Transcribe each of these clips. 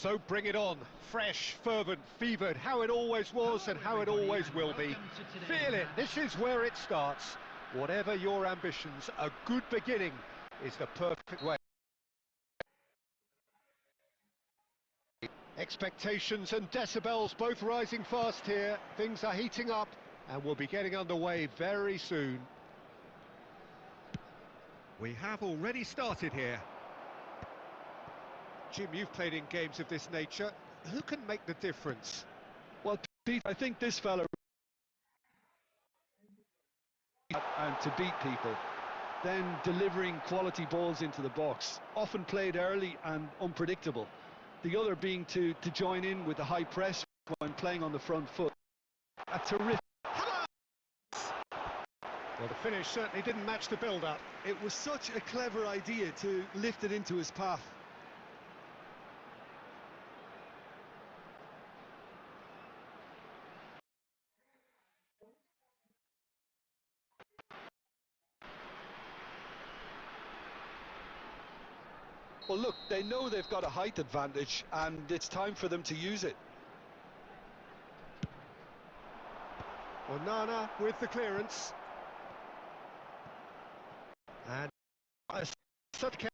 So bring it on, fresh, fervent, fevered, how it always was and how it always will be. Feel it, this is where it starts. Whatever your ambitions, a good beginning is the perfect way. Expectations and decibels both rising fast here. Things are heating up and we'll be getting underway very soon. We have already started here. Jim, you've played in games of this nature. Who can make the difference? Well, Pete, I think this fella and to beat people, then delivering quality balls into the box, often played early and unpredictable. The other being to join in with the high press when playing on the front foot. A terrific... Well, the finish certainly didn't match the build-up. It was such a clever idea to lift it into his path. Well, look, they know they've got a height advantage, and it's time for them to use it. Onana with the clearance. And Sutke.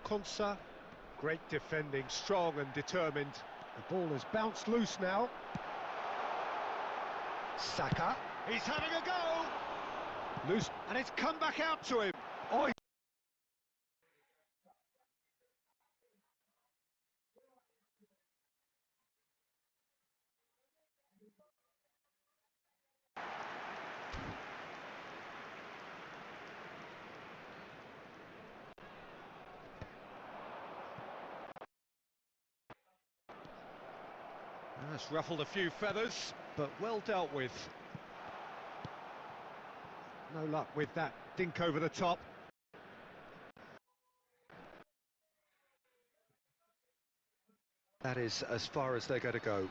Konsa, great defending, strong and determined. The ball has bounced loose now. Saka, he's having a go! Loose, and it's come back out to him. Oh, that's ruffled a few feathers, but well dealt with. No luck with that dink over the top. That is as far as they're going to go.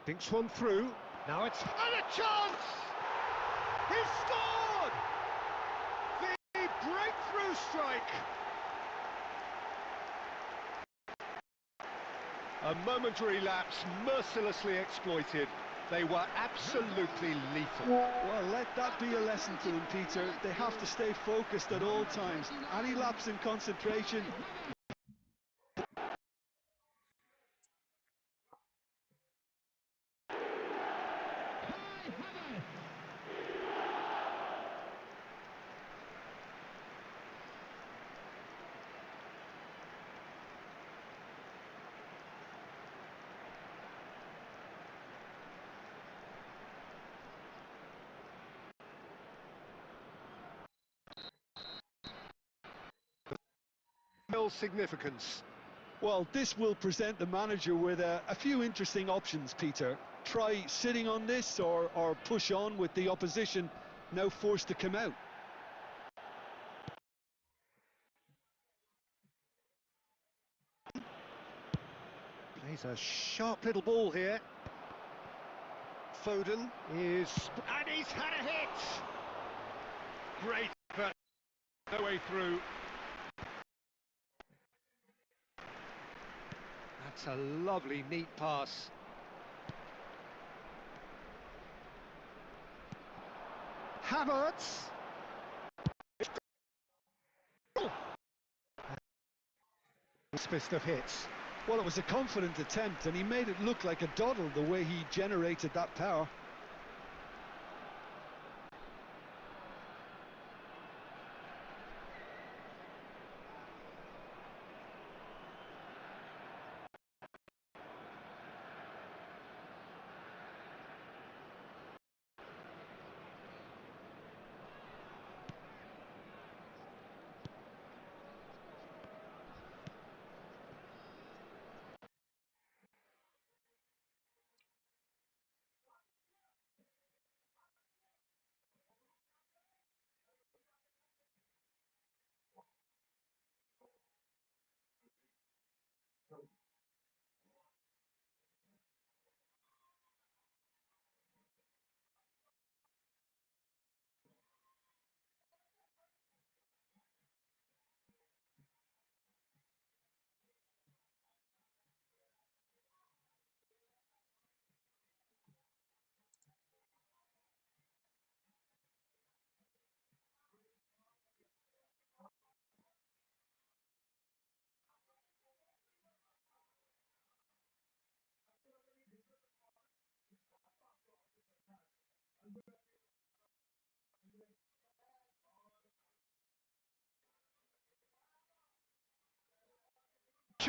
Dinks one through. Now it's... And a chance! He's scored! The breakthrough strike! A momentary lapse, mercilessly exploited. They were absolutely lethal. Well, let that be a lesson to them, Peter. They have to stay focused at all times. Any lapse in concentration... Significance. Well, this will present the manager with a few interesting options, Peter. Try sitting on this or push on with the opposition now forced to come out. Plays a sharp little ball here. Foden is... And he's had a hit! Great, but no way through. That's a lovely, neat pass. Havertz! Fist of hits. Well, it was a confident attempt, and he made it look like a doddle the way he generated that power.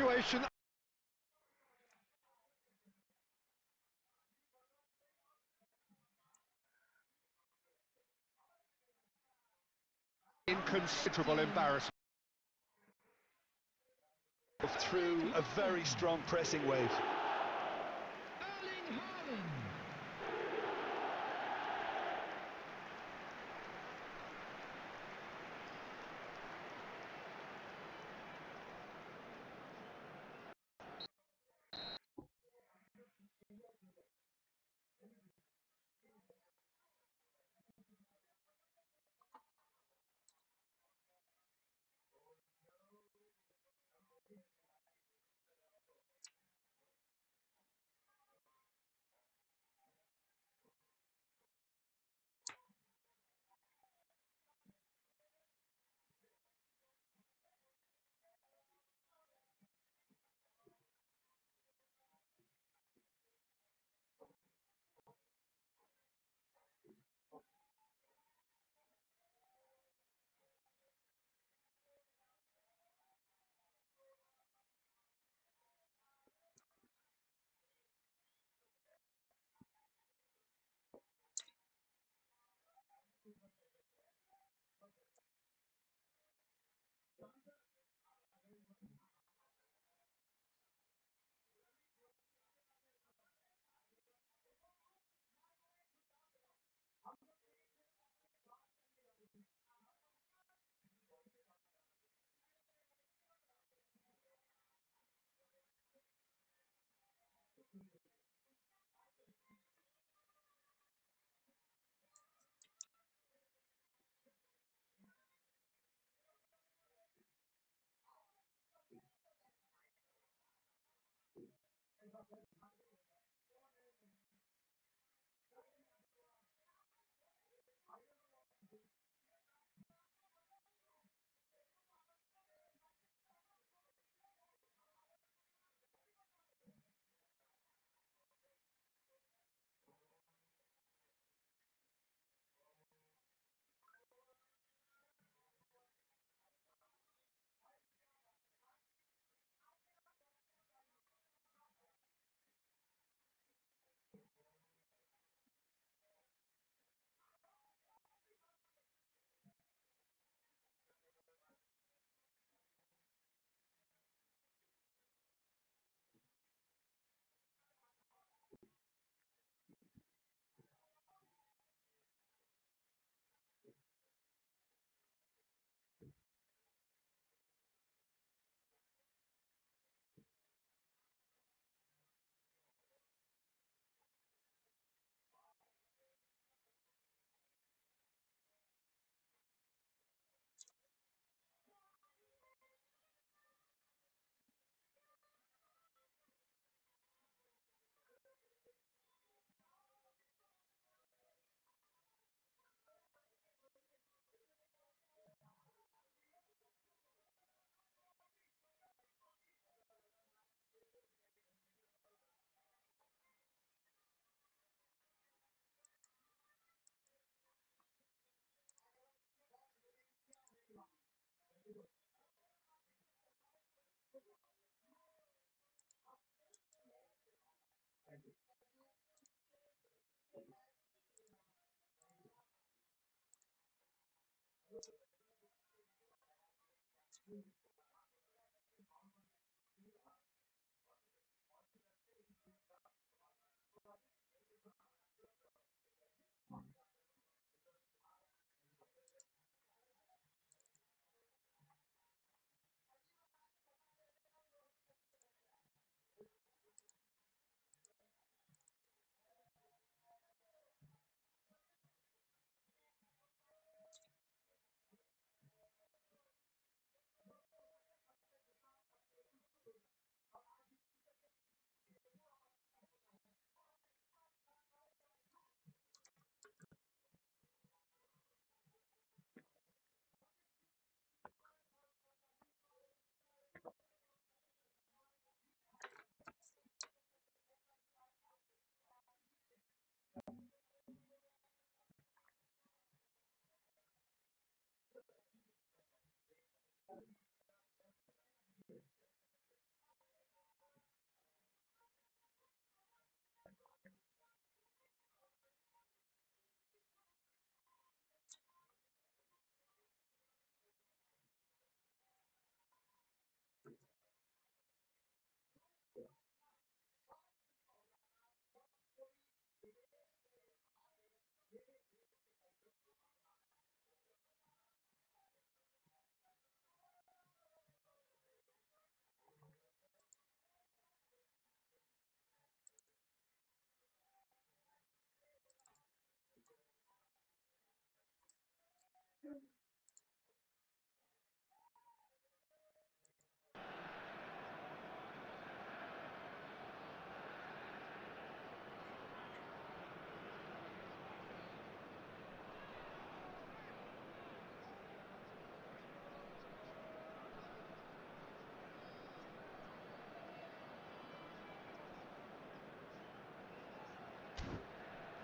Situation. Inconsiderable embarrassment. Through a very strong pressing wave.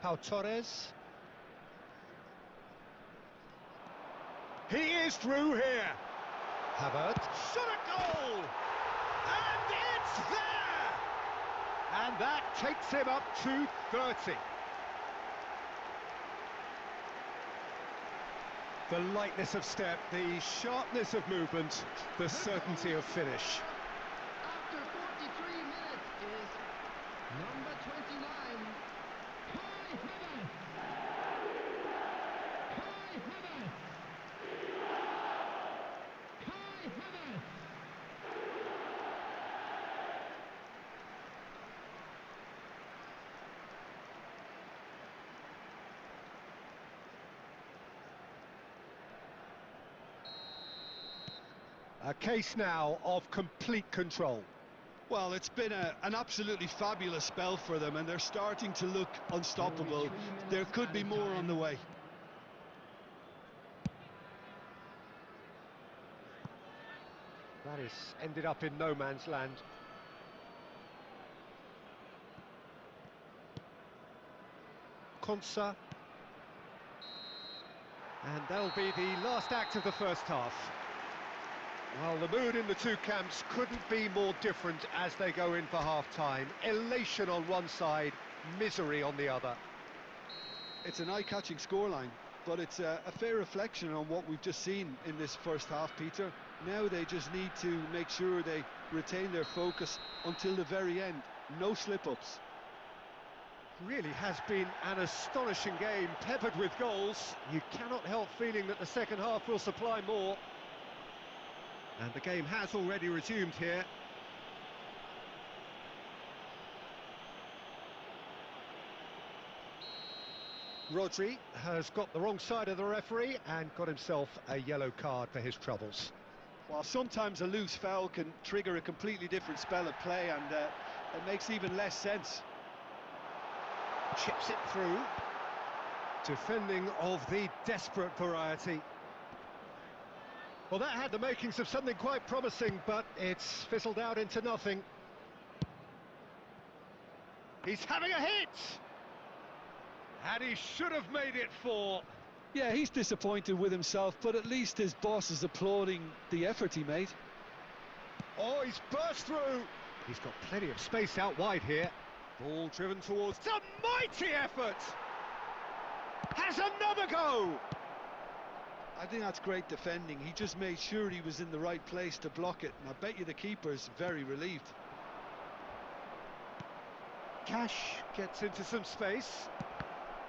Pau Torres. He is through here. Havertz. Shot at goal! And it's there! And that takes him up to 30. The lightness of step, the sharpness of movement, the certainty of finish. After 43 minutes is number 29, Kai Havertz. Kai Havertz. Kai Havertz. A case now of complete control. Well, it's been an absolutely fabulous spell for them, and they're starting to look unstoppable. There could be more on the way. That is ended up in no man's land. Konsa. And that'll be the last act of the first half. Well, the mood in the two camps couldn't be more different as they go in for half-time. Elation on one side, misery on the other. It's an eye-catching scoreline, but it's a fair reflection on what we've just seen in this first half, Peter. Now they just need to make sure they retain their focus until the very end. No slip-ups. Really has been an astonishing game, peppered with goals. You cannot help feeling that the second half will supply more. And the game has already resumed here. Rodri has got the wrong side of the referee and got himself a yellow card for his troubles. While sometimes a loose foul can trigger a completely different spell of play, and it makes even less sense. Chips it through. Defending of the desperate variety. Well, that had the makings of something quite promising, but it's fizzled out into nothing. He's having a hit! And he should have made it 4. Yeah, he's disappointed with himself, but at least his boss is applauding the effort he made. Oh, he's burst through! He's got plenty of space out wide here. Ball driven towards... It's a mighty effort! Has another go! I think that's great defending. He just made sure he was in the right place to block it, and I bet you the keeper's very relieved. Cash gets into some space.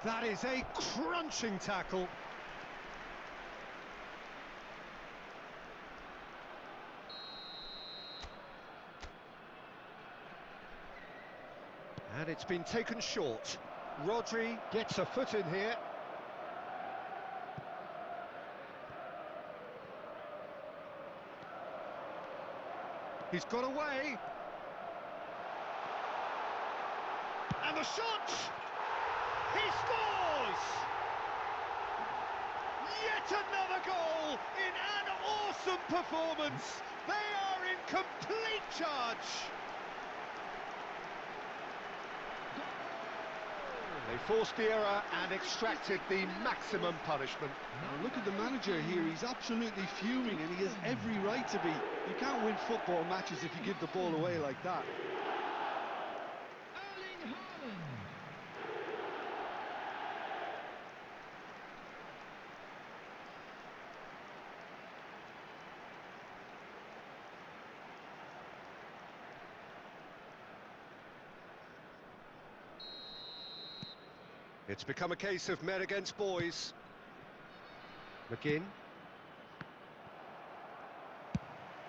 That is a crunching tackle. And it's been taken short. Rodri gets a foot in here. He's got away. And the shot! He scores! Yet another goal in an awesome performance. They are in complete charge. They forced the error and extracted the maximum punishment. Now look at the manager here. He's absolutely fuming, and he has every right to be. You can't win football matches if you give the ball away like that. It's become a case of men against boys. McGinn.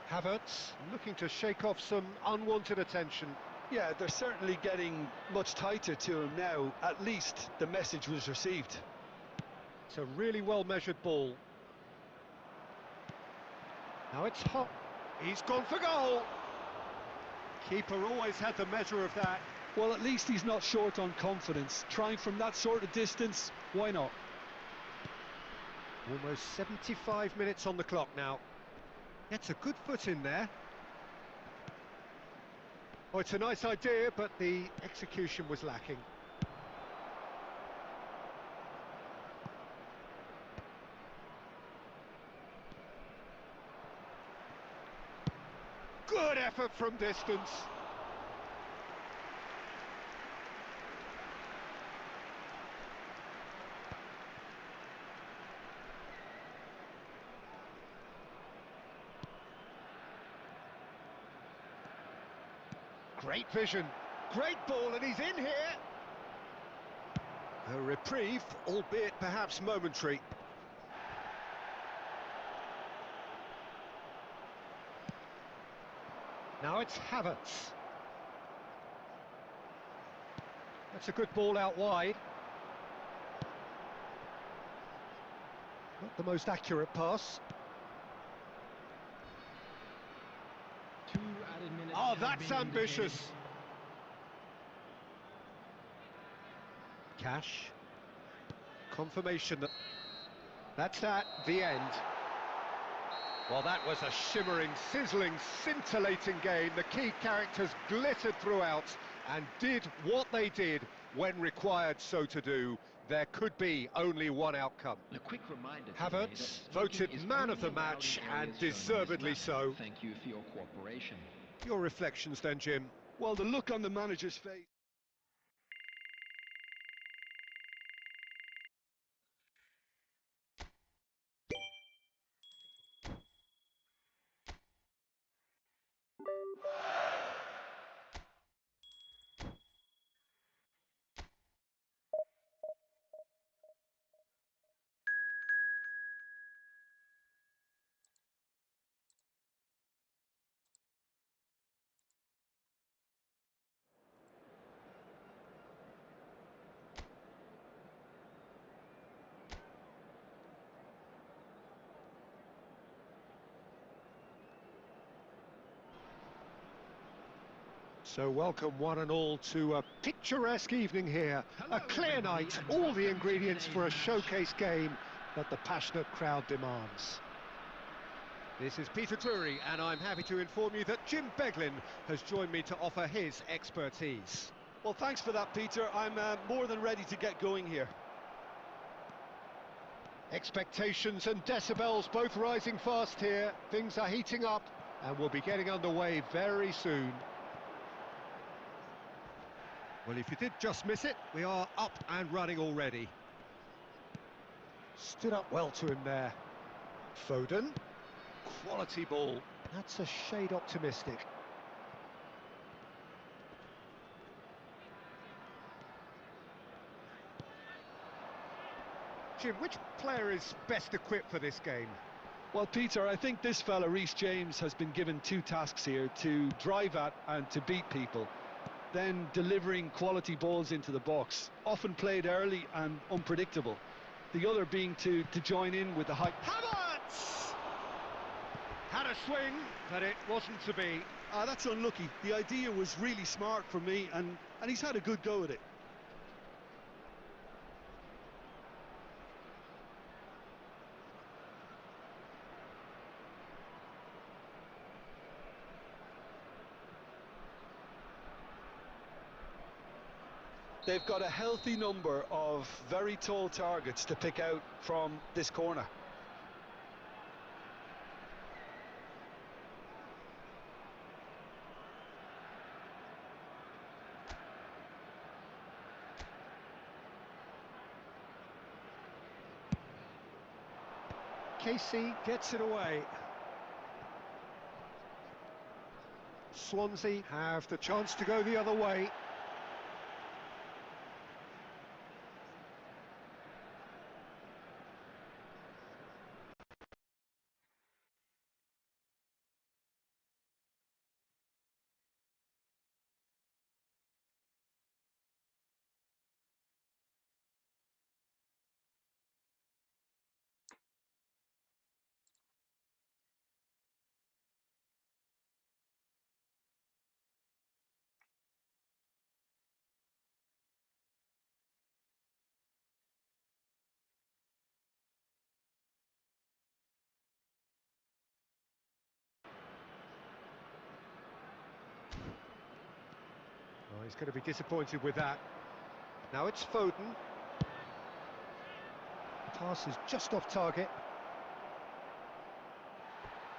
Havertz looking to shake off some unwanted attention. Yeah, they're certainly getting much tighter to him now. At least the message was received. It's a really well-measured ball. Now it's hot. He's gone for goal. Keeper always had the measure of that. Well, at least he's not short on confidence. Trying from that sort of distance, why not? Almost 75 minutes on the clock now. Gets a good foot in there. Oh, it's a nice idea, but the execution was lacking. from distance. Great vision, great ball, and he's in here. A reprieve, albeit perhaps momentary. Now it's Havertz. That's a good ball out wide. Not the most accurate pass. 2 added minutes. Oh, have that's been ambitious. indicated. Cash. Confirmation that... That's the end. Well, that was a shimmering, sizzling, scintillating game. The key characters glittered throughout and did what they did when required so to do. There could be only one outcome. A quick reminder Havertz voted man of the match, and deservedly so. Thank you for your cooperation. Your reflections then, Jim? Well, the look on the manager's face. So welcome one and all to a picturesque evening here. A clear night, all the ingredients for a showcase game that the passionate crowd demands. This is Peter Drury, and I'm happy to inform you that Jim Beglin has joined me to offer his expertise. Well, thanks for that, Peter. I'm more than ready to get going here. Expectations and decibels both rising fast here. Things are heating up, and we'll be getting underway very soon. Well, if you did just miss it, we are up and running already. Stood up well to him there. Foden. Quality ball. That's a shade optimistic. Jim, which player is best equipped for this game? Well, Peter, I think this fella, Reece James, has been given 2 tasks here: to drive at and to beat people. Then delivering quality balls into the box, often played early and unpredictable. The other being to join in with the high... Havertz! Had a swing, but it wasn't to be. That's unlucky. The idea was really smart for me, and he's had a good go at it. They've got a healthy number of very tall targets to pick out from this corner. Casey gets it away. Swansea have the chance to go the other way. Oh, he's going to be disappointed with that. Now it's Foden. Pass is just off target.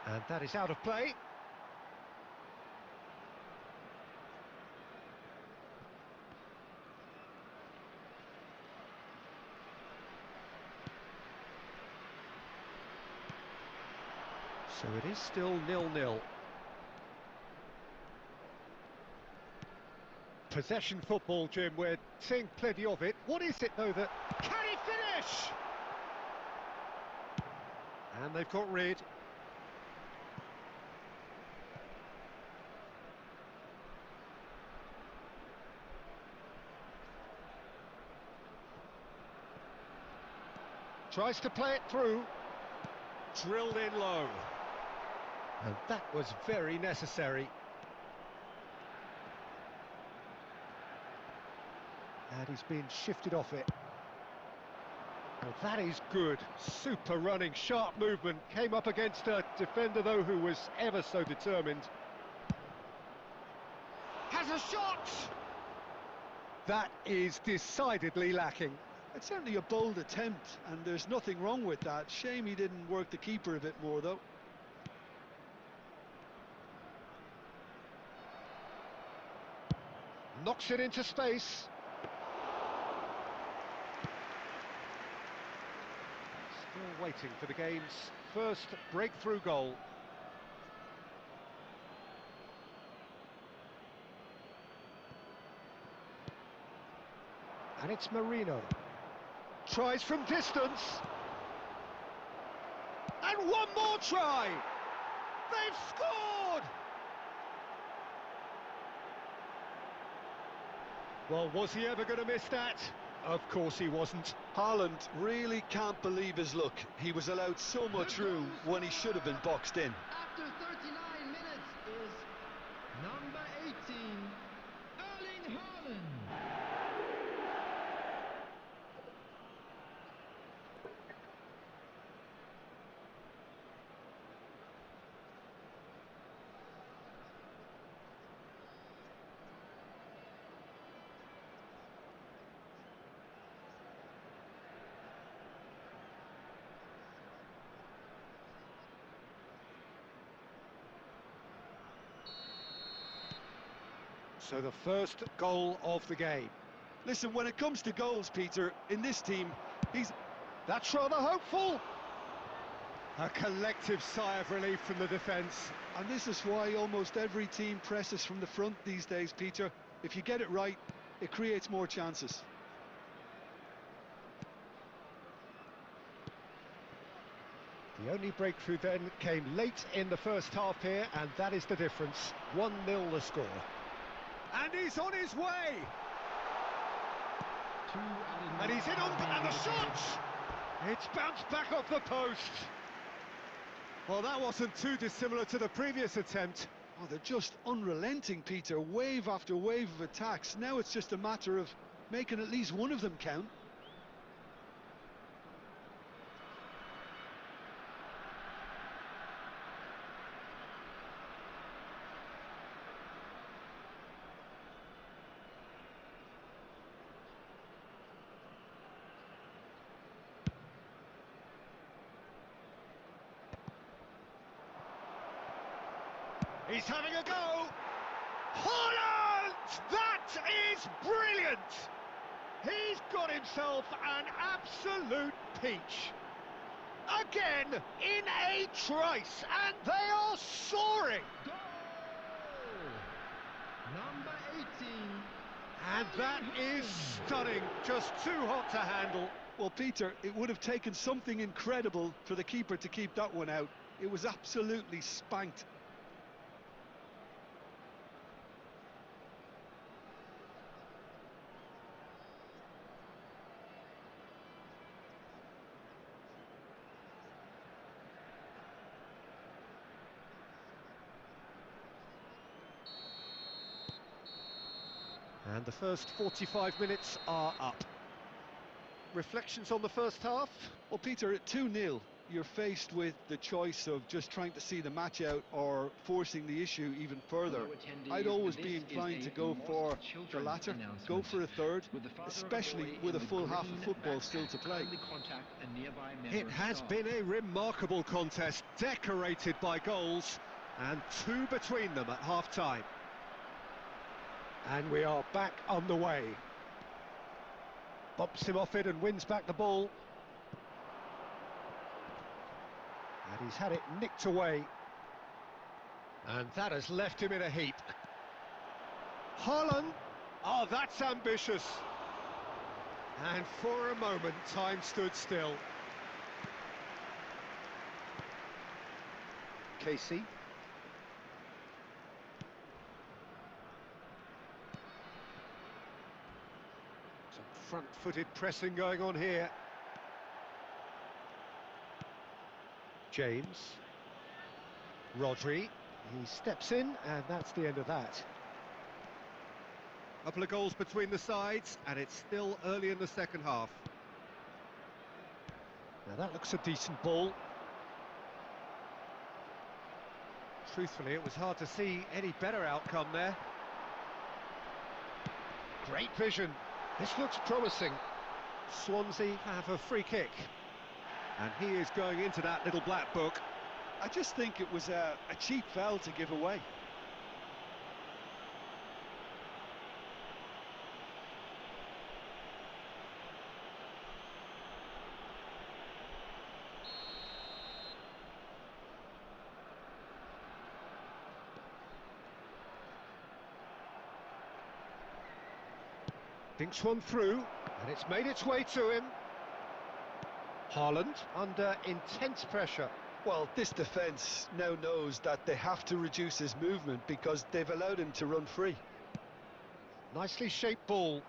And that is out of play. So it is still 0-0. Possession football, Jim, we're seeing plenty of it. What is it, though, that... Can he finish? And they've got rid. Tries to play it through. Drilled in low. And that was very necessary. And he's been shifted off it. Well, that is good. Super running, sharp movement. Came up against a defender, though, who was ever so determined. Has a shot! That is decidedly lacking. It's certainly a bold attempt, and there's nothing wrong with that. Shame he didn't work the keeper a bit more, though. Knocks it into space. Still waiting for the game's first breakthrough goal. And it's Marino. Tries from distance. And one more try! They've scored! Well, was he ever going to miss that? Of course he wasn't. Haaland really can't believe his luck. He was allowed so much room when he should have been boxed in. After 39 minutes is number 18, Erling Haaland. So the first goal of the game. Listen, when it comes to goals, Peter, in this team, That's rather hopeful. A collective sigh of relief from the defence. and this is why almost every team presses from the front these days, Peter. If you get it right, it creates more chances. The only breakthrough then came late in the first half here, and that is the difference. 1-0 the score. And he's on his way! And he's in on, and the shot! It's bounced back off the post. Well, that wasn't too dissimilar to the previous attempt. Oh, they're just unrelenting, Peter. Wave after wave of attacks. Now it's just a matter of making at least one of them count. He's having a go! Haaland! That is brilliant! He's got himself an absolute peach. Again, in a trice, and they are soaring! Goal! Number 18. And that is stunning, just too hot to handle. Well, Peter, it would have taken something incredible for the keeper to keep that one out. It was absolutely spanked. And the first 45 minutes are up. Reflections on the first half? Well, Peter, at 2-0, you're faced with the choice of just trying to see the match out or forcing the issue even further. I'd always be inclined to go for the latter, go for a third, especially with a full half of football still to play. It has been a remarkable contest, decorated by goals, and two between them at half-time. And we are back on the way. Bumps him off it and wins back the ball. And And he's had it nicked away. And that has left him in a heap. Haaland. Oh, that's ambitious. And for a moment, time stood still. Casey. Some front-footed pressing going on here. James. Rodri. He steps in, and that's the end of that. Couple of goals between the sides, and it's still early in the second half. Now that looks a decent ball. Truthfully, it was hard to see any better outcome there. Great vision. This looks promising. Swansea have a free kick. And he is going into that little black book. I just think it was a cheap foul to give away. Thinks one through, and it's made its way to him. Haaland under intense pressure. Well, this defence now knows that they have to reduce his movement because they've allowed him to run free. Nicely shaped ball,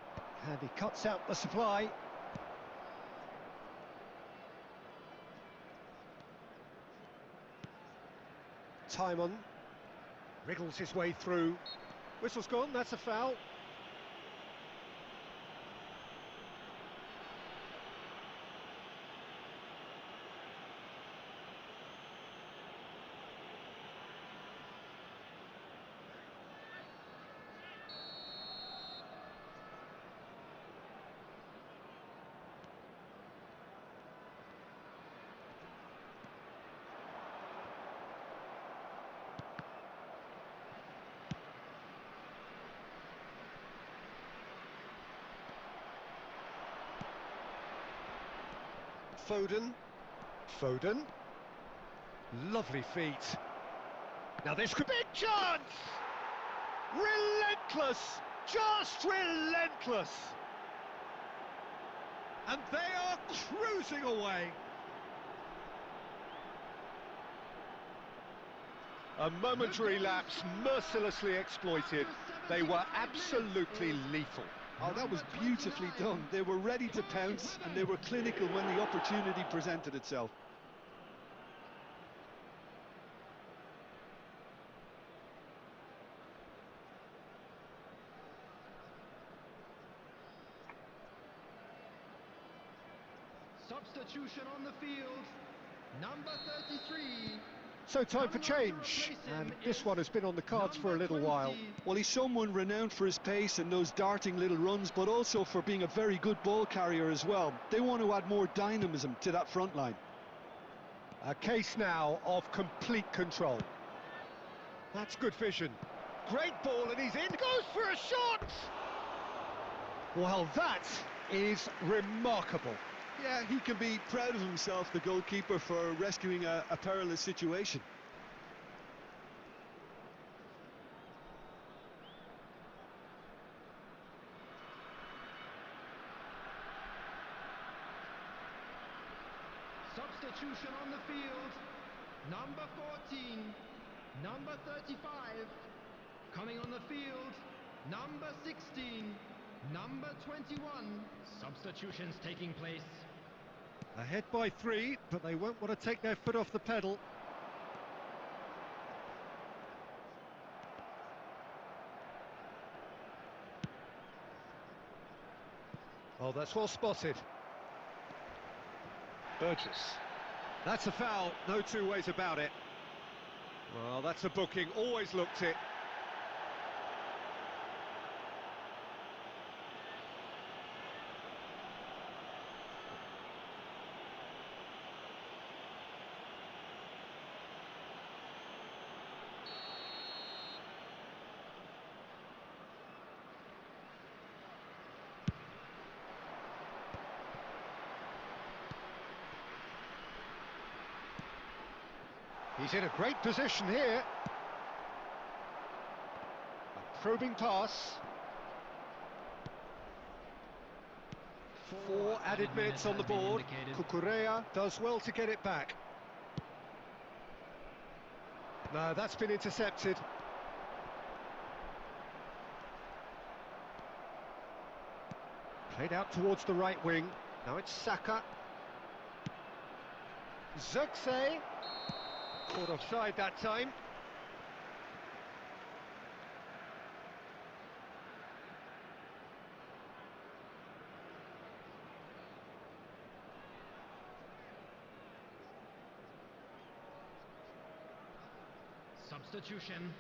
and he cuts out the supply. Timon wriggles his way through. Whistle's gone, that's a foul. Foden. Lovely feet. Now this could be a chance! Relentless! Just relentless! And they are cruising away. A momentary lapse mercilessly exploited. They were absolutely lethal. Oh, that was beautifully done. They were ready to pounce and they were clinical when the opportunity presented itself. Substitution on the field, number 33. So time for change, and this one has been on the cards for a little while. Well, he's someone renowned for his pace and those darting little runs, but also for being a very good ball carrier as well. They want to add more dynamism to that front line. A case now of complete control. That's good vision. Great ball, and he's in. Goes for a shot! Well, that is remarkable. Yeah, he can be proud of himself, the goalkeeper, for rescuing a perilous situation. Substitution on the field, number 14, number 35. Coming on the field, number 16, number 21. Substitutions taking place. Ahead by 3, but they won't want to take their foot off the pedal. Oh, that's well spotted. Burgess. That's a foul, no two ways about it. Well, that's a booking, always looked it. He's in a great position here. A probing pass. 4 added minutes on the board. Cucurella does well to get it back. No, that's been intercepted. Played out towards the right wing. Now it's Saka. Zirkzee. Caught offside that time. Substitution.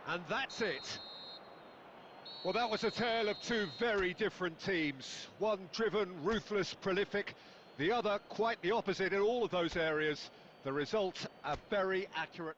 And that's it. Well, that was a tale of two very different teams. One driven, ruthless, prolific. The other quite the opposite in all of those areas. The result, a very accurate...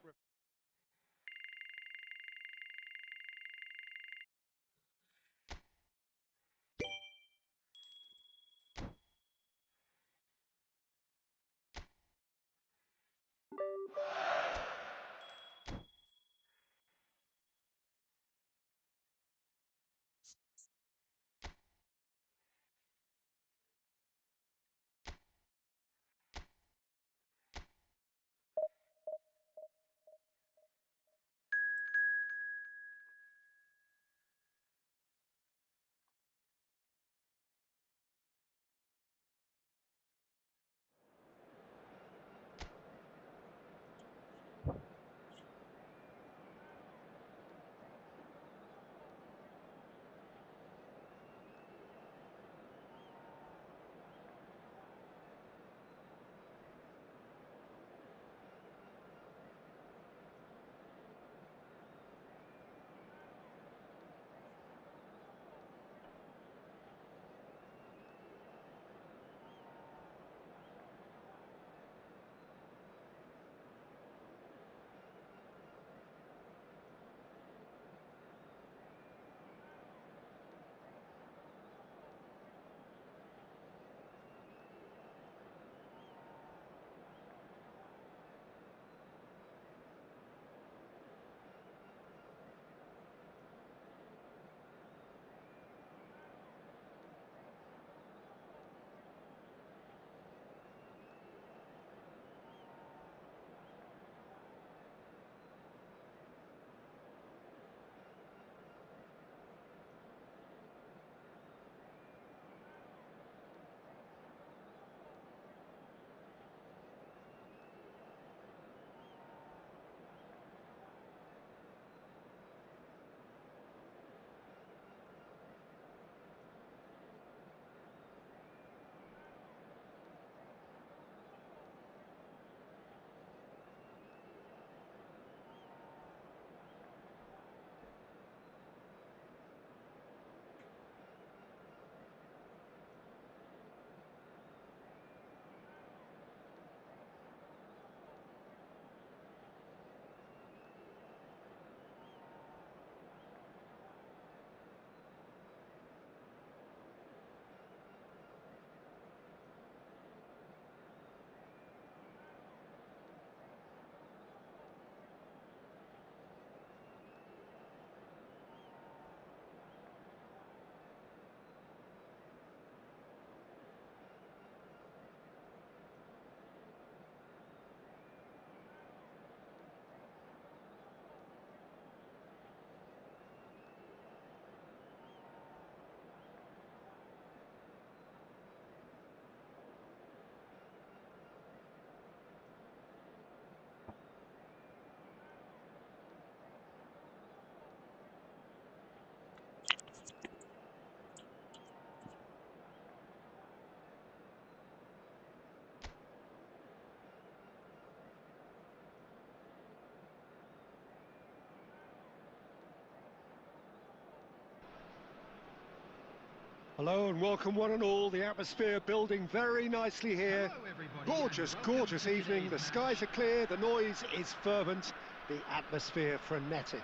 Hello and welcome one and all. The atmosphere building very nicely here. Hello, everybody, Gorgeous, and welcome gorgeous to evening. The today's skies are clear, the noise is fervent, the atmosphere frenetic.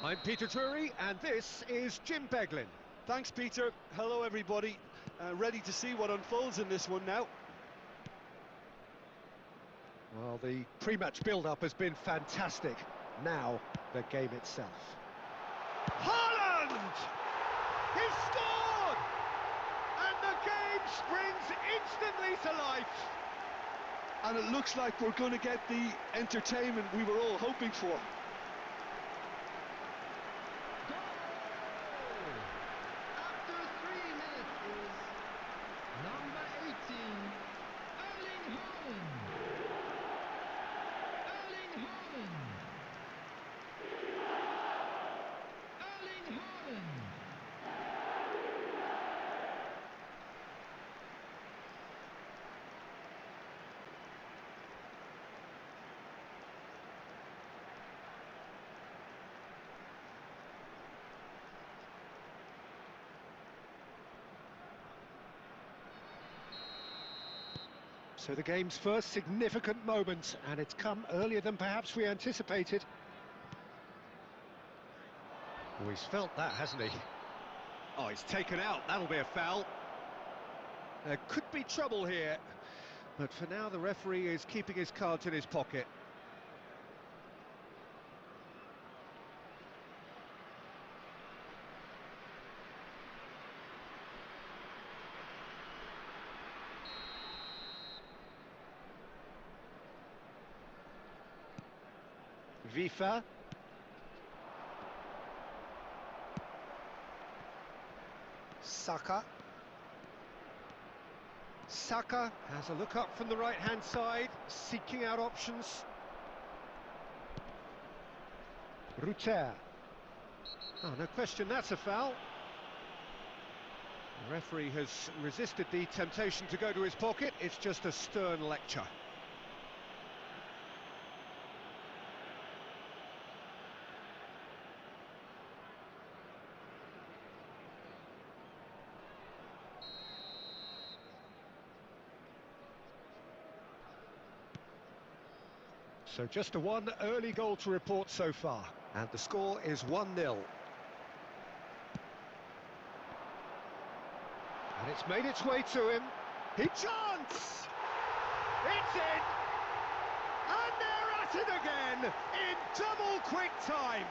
I'm Peter Drury, and this is Jim Beglin. Thanks, Peter. Hello, everybody. Ready to see what unfolds in this one now. Well, the pre-match build-up has been fantastic. Now, the game itself. Haaland! He scored! And the game springs instantly to life. And it looks like we're going to get the entertainment we were all hoping for. After 3 minutes is number 18, Erling Haaland. Erling Haaland. Erling Haaland. So the game's first significant moment, and it's come earlier than perhaps we anticipated. Oh, he's felt that, hasn't he? Oh, he's taken out. That'll be a foul. There could be trouble here, but for now the referee is keeping his cards in his pocket. Vifa. Saka. Saka has a look up from the right-hand side, seeking out options. Ruter. Oh, no question, that's a foul. The referee has resisted the temptation to go to his pocket. It's just a stern lecture. So just a one early goal to report so far, and the score is 1-0. And it's made its way to him. He chance! It's in! And they're at it again in double quick time.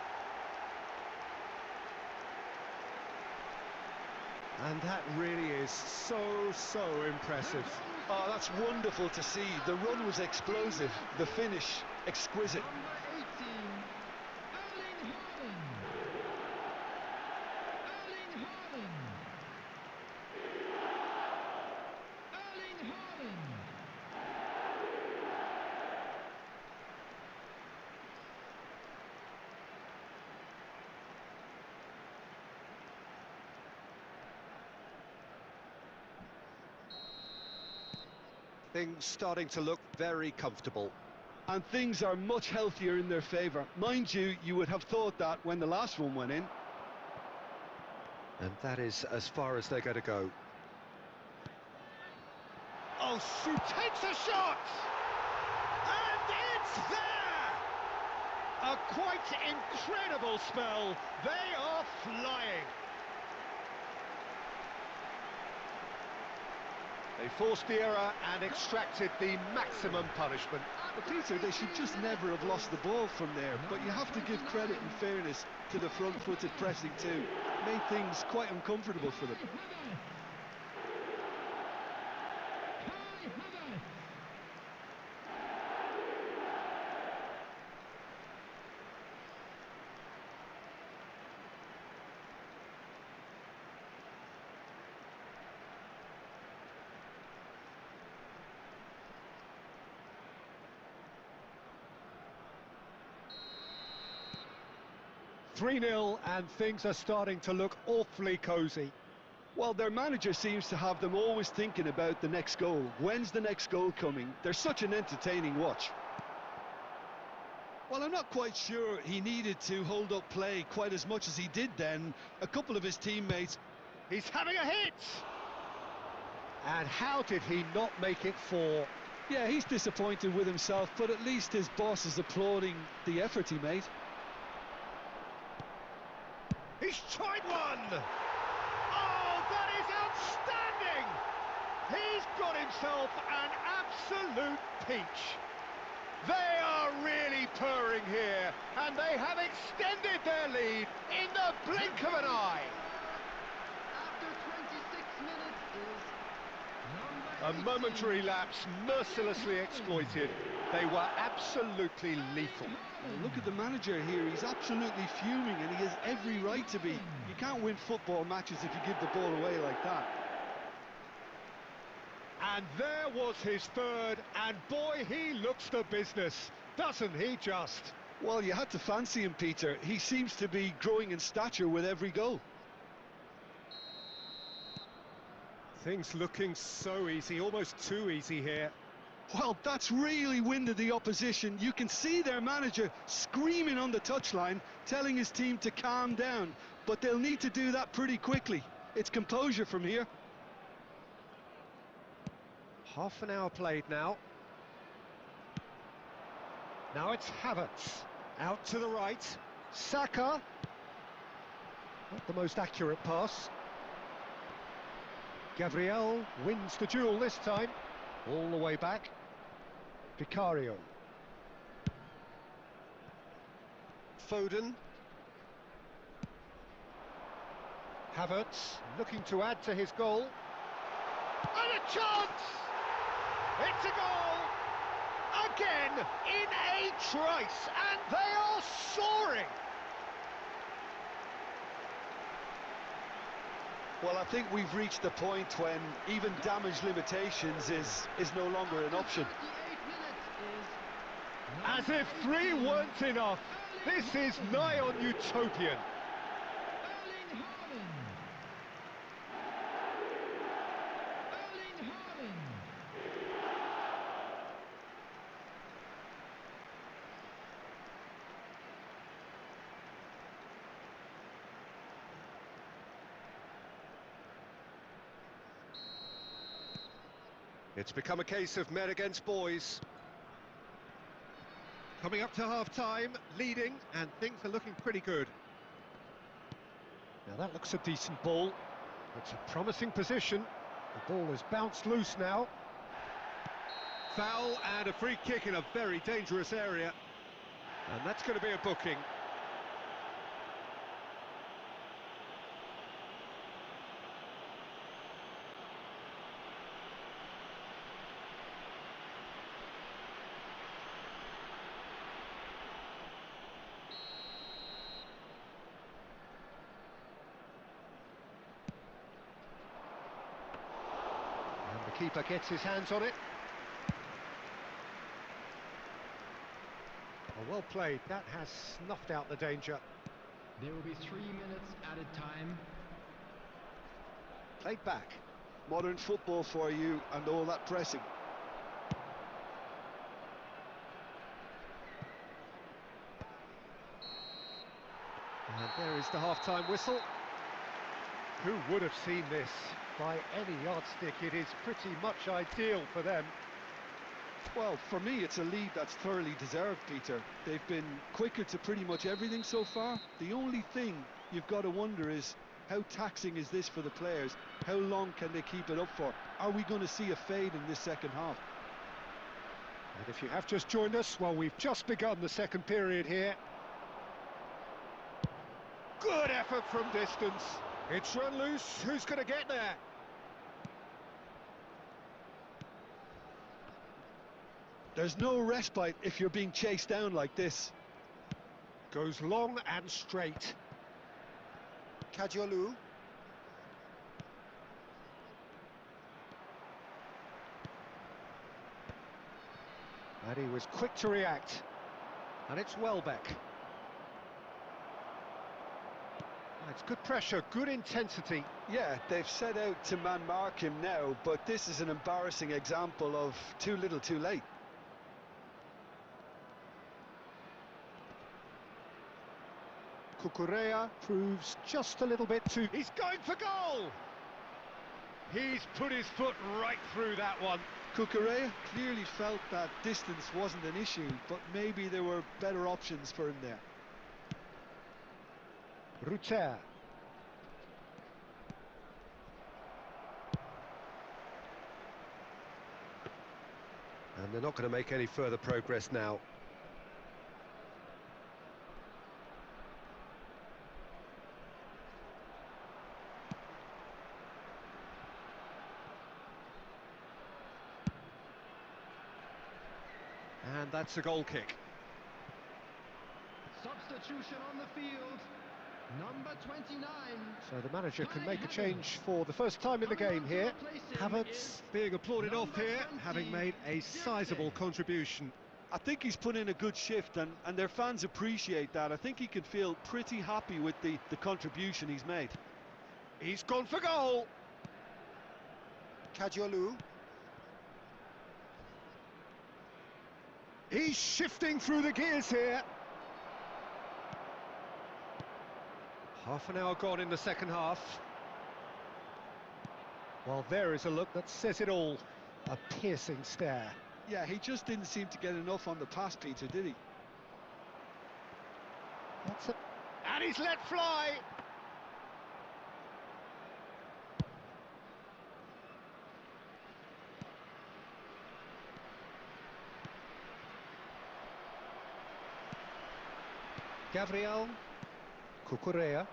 And that really is so impressive. Oh, that's wonderful to see. The run was explosive, the finish exquisite. Number 18, Erling Haaland. Erling Haaland. Erling Haaland. Things starting to look very comfortable. And things are much healthier in their favour. Mind you, you would have thought that when the last one went in. And that is as far as they're going to go. Oh, she takes a shot! And it's there! A quite incredible spell. They are flying. They forced the error and extracted the maximum punishment. But Peter, they should just never have lost the ball from there. But you have to give credit and fairness to the front-footed pressing too. Made things quite uncomfortable for them. Havertz. 3-0 and things are starting to look awfully cosy. Well, their manager seems to have them always thinking about the next goal. When's the next goal coming? They're such an entertaining watch. Well, I'm not quite sure he needed to hold up play quite as much as he did then. A couple of his teammates... He's having a hit! And how did he not make it 4? Yeah, he's disappointed with himself, but at least his boss is applauding the effort he made. He's tried one! Oh, that is outstanding! He's got himself an absolute peach. They are really purring here, and they have extended their lead in the blink of an eye. After 26 minutes is A number 18. momentary lapse mercilessly exploited. They were absolutely lethal. Well, look at the manager here, he's absolutely fuming and he has every right to be. You can't win football matches if you give the ball away like that. And there was his third, and boy, he looks the business, doesn't he just? Well, you had to fancy him, Peter. He seems to be growing in stature with every goal. Things looking so easy, almost too easy here. Well, that's really winded the opposition. You can see their manager screaming on the touchline, telling his team to calm down. But they'll need to do that pretty quickly. It's composure from here. Half an hour played now. Now it's Havertz. Out to the right. Saka. Not the most accurate pass. Gabriel wins the duel this time. All the way back. Vicario. Foden. Havertz looking to add to his goal. And a chance! It's a goal! Again, in a trice, and they are soaring! Well, I think we've reached the point when even damage limitations is no longer an option. 38 minutes is As if 3 weren't enough, this is nigh on utopian. Erling Haaland. Erling Haaland. It's become a case of men against boys. Coming up to half-time, leading, and things are looking pretty good. Now that looks a decent ball. It's a promising position. The ball is bounced loose now. Foul and a free kick in a very dangerous area. And that's going to be a booking. The keeper gets his hands on it. Oh, well played. That has snuffed out the danger. There will be 3 minutes added time. Played back. Modern football for you and all that pressing. And there is the half-time whistle. Who would have seen this? By any yardstick, it is pretty much ideal for them. Well, for me, it's a lead that's thoroughly deserved, Peter. They've been quicker to pretty much everything so far. The only thing you've got to wonder is, how taxing is this for the players? How long can they keep it up for? Are we going to see a fade in this second half? And if you have just joined us, well, we've just begun the second period here. Good effort from distance. It's run loose. Who's going to get there? There's no respite if you're being chased down like this. Goes long and straight. Kajolu. And he was quick to react. And it's Welbeck. It's good pressure, good intensity. Yeah, they've set out to man-mark him now, but this is an embarrassing example of too little too late. Cucurella proves just a little bit too... He's going for goal! He's put his foot right through that one. Cucurella clearly felt that distance wasn't an issue, but maybe there were better options for him there. Ruter. And they're not going to make any further progress now. And that's a goal kick. Substitution on the field. Number 29. So the manager can make a change for the first time in the game here. Havertz being applauded off here, having made a sizable contribution. I think he's put in a good shift, and their fans appreciate that. I think he can feel pretty happy with the contribution he's made. He's gone for goal. Kajolu. He's shifting through the gears here. Half an hour gone in the second half. Well, there is a look that says it all. A piercing stare. Yeah, he just didn't seem to get enough on the pass, Peter, did he? That's it. And he's let fly. Gabriel. Cucurella.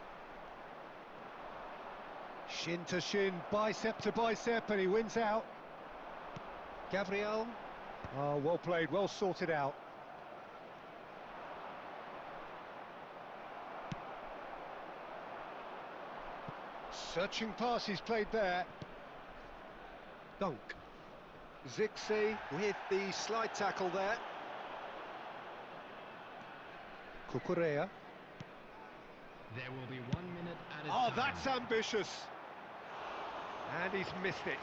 Shin to shin, bicep to bicep, and he wins out. Gabriel. Oh, well played, well sorted out. Searching pass he's played there. Dunk. Zixi with the slide tackle there. Cucurella. There will be 1 minute at a Oh, time. that's ambitious. And he's missed it.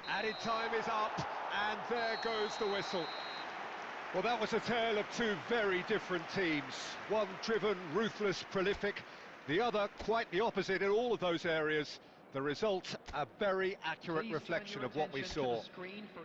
Added time is up, and there goes the whistle. Well, that was a tale of two very different teams. One driven, ruthless, prolific. The other quite the opposite in all of those areas. The result, a very accurate Please reflection turn your of what we attention to saw. the screen for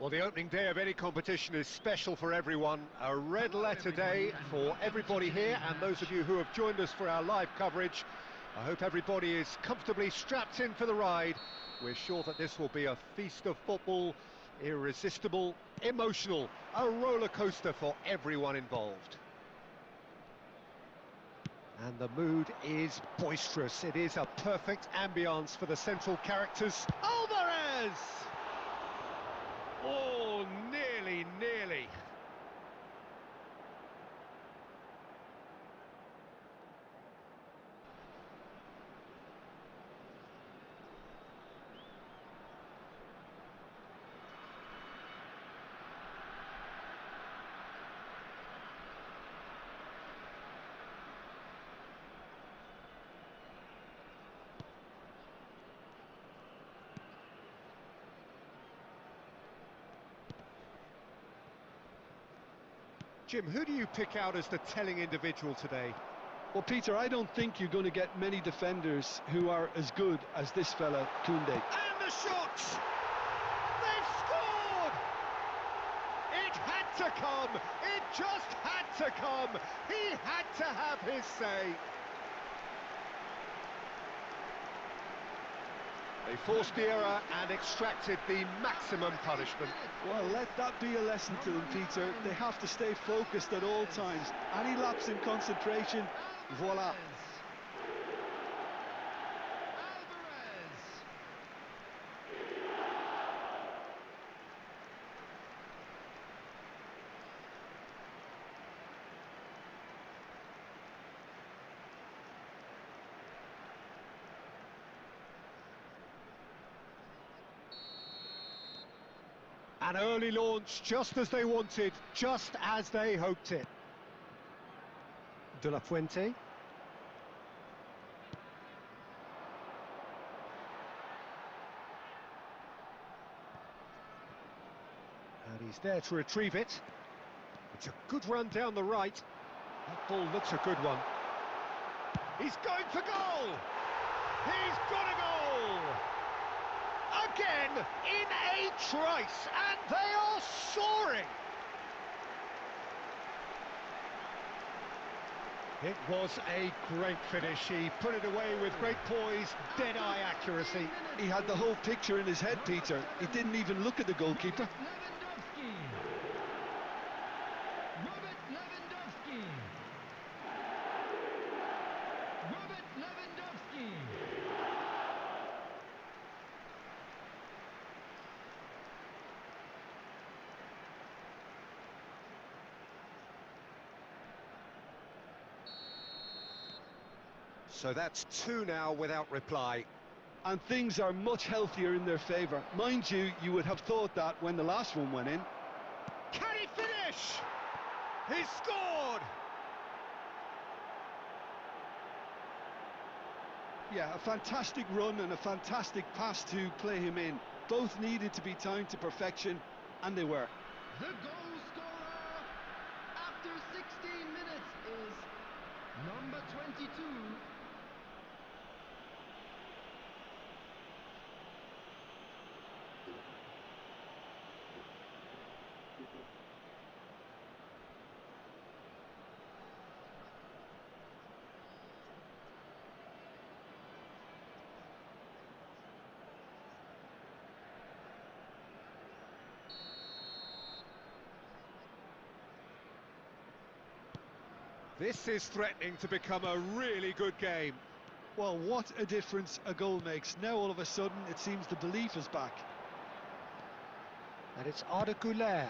Well, the opening day of any competition is special for everyone. A red letter day for everybody here, and those of you who have joined us for our live coverage. I hope everybody is comfortably strapped in for the ride. We're sure that this will be a feast of football, irresistible, emotional, a roller coaster for everyone involved. And the mood is boisterous. It is a perfect ambience for the central characters. Alvarez! Oh, nearly. Jim, who do you pick out as the telling individual today? Well, Peter, I don't think you're going to get many defenders who are as good as this fella, Koundé. And the shot! They've scored! It had to come! It just had to come! He had to have his say! They forced the error and extracted the maximum punishment. Well, let that be a lesson to them, Peter. They have to stay focused at all times. Any lapse in concentration, voila. An early launch, just as they wanted, just as they hoped it. De La Fuente. And he's there to retrieve it. It's a good run down the right. That ball looks a good one. He's going for goal! He's got a goal! Again, in a trice, and they are soaring! It was a great finish. He put it away with great poise, dead-eye accuracy. He had the whole picture in his head, Peter. He didn't even look at the goalkeeper. So that's two now without reply. And things are much healthier in their favour. Mind you, you would have thought that when the last one went in. Can he finish? He scored! Yeah, a fantastic run and a fantastic pass to play him in. Both needed to be timed to perfection, and they were. The goal scorer after 16 minutes is number 22. This is threatening to become a really good game. Well, what a difference a goal makes. Now all of a sudden it seems the belief is back. And it's Arda Güler.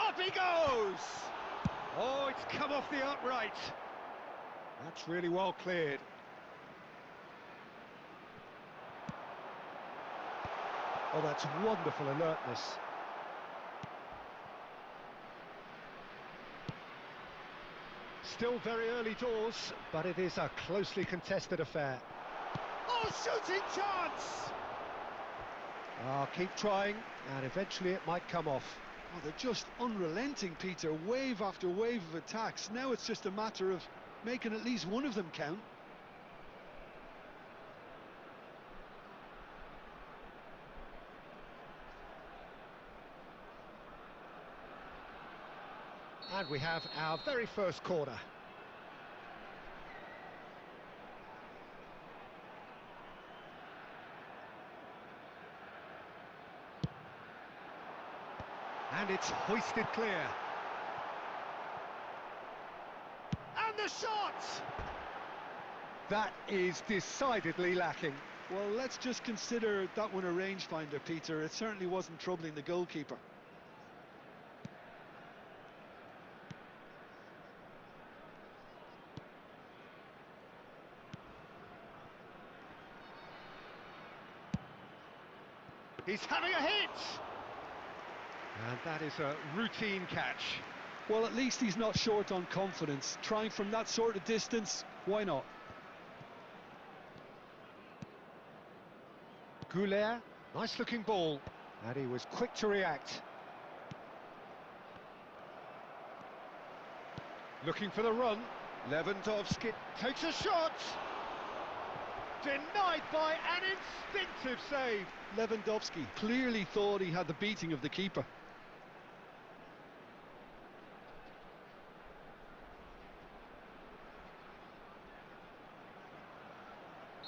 Up he goes! Oh, it's come off the upright. That's really well cleared. Oh, that's wonderful alertness. Still very early doors, but it is a closely contested affair. Oh, shooting chance! Keep trying, and eventually it might come off. Oh, they're just unrelenting, Peter. Wave after wave of attacks. Now it's just a matter of making at least one of them count. And we have our very first corner. And it's hoisted clear. And the shot! That is decidedly lacking. Well, let's just consider that one a rangefinder, Peter. It certainly wasn't troubling the goalkeeper. He's having a hit! And that is a routine catch. Well, at least he's not short on confidence. Trying from that sort of distance, why not? Goulet, nice looking ball. And he was quick to react. Looking for the run. Lewandowski takes a shot. Denied by an instinctive save. Lewandowski clearly thought he had the beating of the keeper.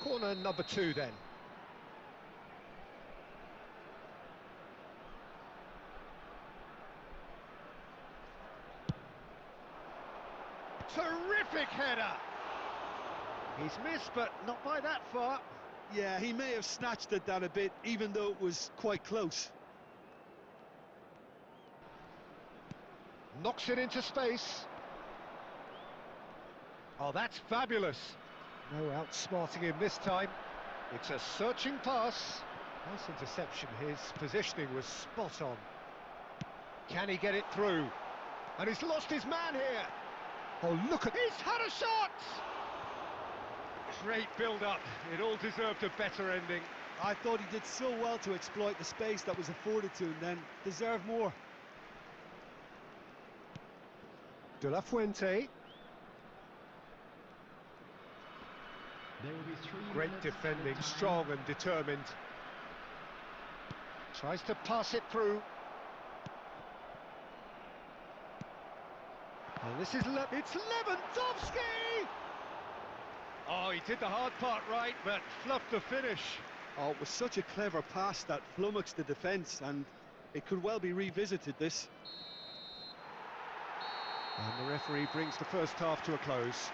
Corner number 2 then. Terrific header! He's missed, but not by that far. Yeah, he may have snatched at that a bit, even though it was quite close. Knocks it into space. Oh, that's fabulous. No outsmarting him this time. It's a searching pass. Nice interception. His positioning was spot on. Can he get it through? And he's lost his man here. Oh, look at... He's had a shot! Great build-up. It all deserved a better ending. I thought he did so well to exploit the space that was afforded to him then. Deserved more. De La Fuente. There will be 3 Great minutes defending, of time. strong and determined. Tries to pass it through. And this is it's Lewandowski! Oh, he did the hard part right, but fluffed the finish. Oh, it was such a clever pass that flummoxed the defence, and it could well be revisited, this. And the referee brings the first half to a close.